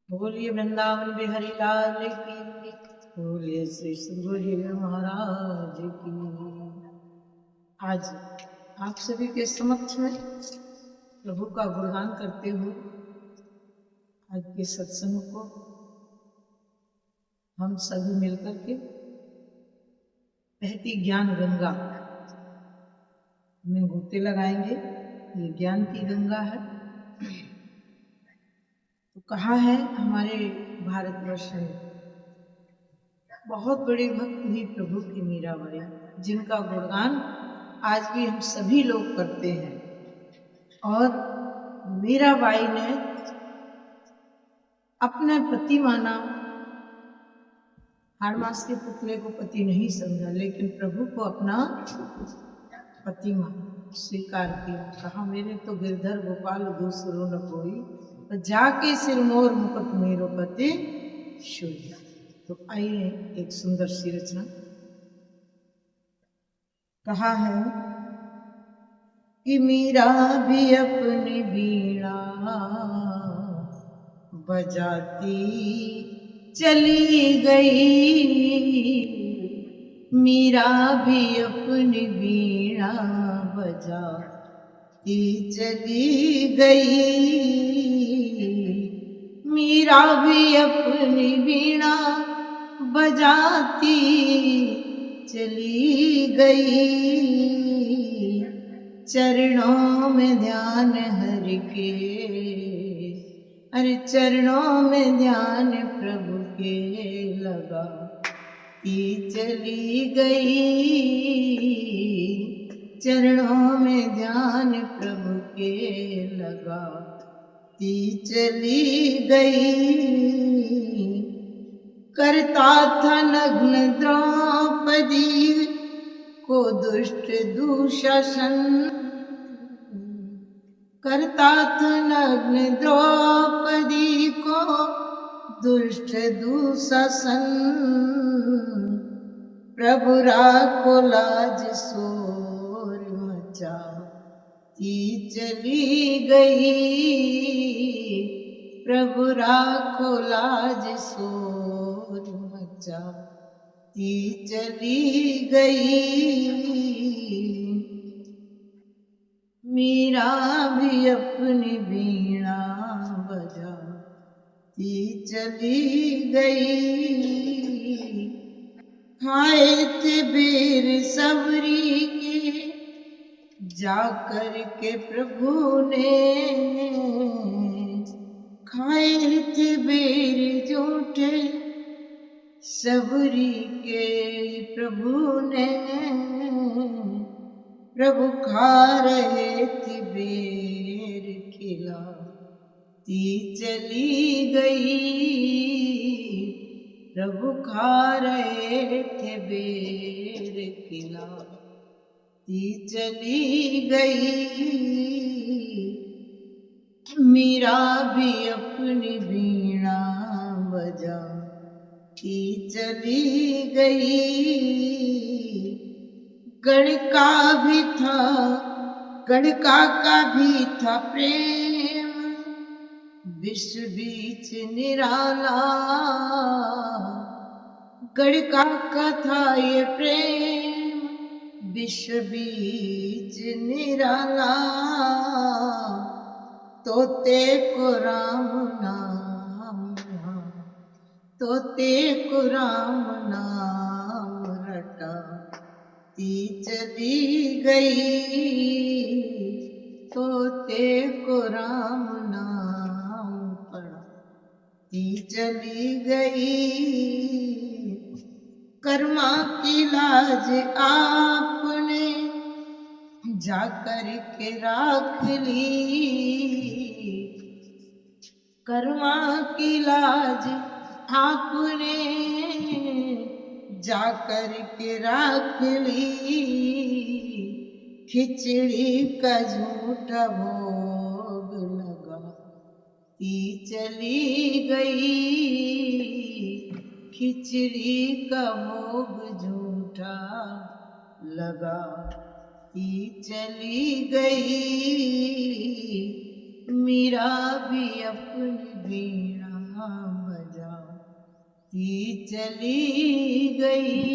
बोलिए वृंदावन बिहारी लाल की, बोलिए श्री सुखदेव जी महाराज की। आज आप सभी के समक्ष में प्रभु का गुणगान करते हुए आज के सत्संग को हम सभी मिलकर के बहती ज्ञान गंगा में गोते लगाएंगे। ये ज्ञान की गंगा है। तो कहा है हमारे भारतवर्ष में बहुत बड़े भक्त ही प्रभु की मीराबाई, जिनका गुणगान आज भी हम सभी लोग करते हैं। और मीराबाई ने अपने पति माना, हाड़मास के पुतले को पति नहीं समझा, लेकिन प्रभु को अपना पति माना, स्वीकार किया। कहा मेरे तो गिरधर गोपाल दूसरो न कोई, तो जाके सिरमौर मुकुट मेरो पति शोई। तो आइए एक सुंदर सी रचना। कहा है कि मीरा भी अपनी वीणा बजाती चली गई, मीरा भी अपनी वीणा बजाती चली गई, मीरा भी अपनी वीणा बजाती चली गई, चरणों में ध्यान हरि के, अरे चरणों में ध्यान प्रभु के लगाती चली गई, चरणों में ध्यान प्रभु के लगाती चली गई। करता था नग्न द्रौपदी को दुष्ट दुशासन, करता था नग्न द्रौपदी को दुष्ट दुशासन, प्रभु राखो लाज शोर मचाती चली गई, प्रभु राखो लाज शोर मचाती चली गई, मीरा भी अपनी वीणा बजाती चली गई। खाए थे बेर सबरी के जाकर के प्रभु ने, खाए थे बेर झूठे सबरी के प्रभु ने, प्रभु खा रहे थे बेर खिलाती चली गई, प्रभु खा रहे थे बेर खिलाती चली गई, मीरा भी अपनी वीणा बजाती चली गई। गणका भी था, गणका का भी था प्रेम, विश्व बीच निराला, गणका का था ये प्रेम, विश्व बीच निराला, तोते को राम नाम, तोते को राम नाम रटाती चली गई, तोते को राम नाम पढ़ाती चली गई। कर्मा की लाज आपने जाकर के राख ली, कर्मा की लाज आपने जाकर के राख ली, खिचड़ी का झूठा भोग लगाती चली गई, खिचड़ी का भोग झूठा लगाती चली गई, मीरा भी अपनी वीणा ती चली गई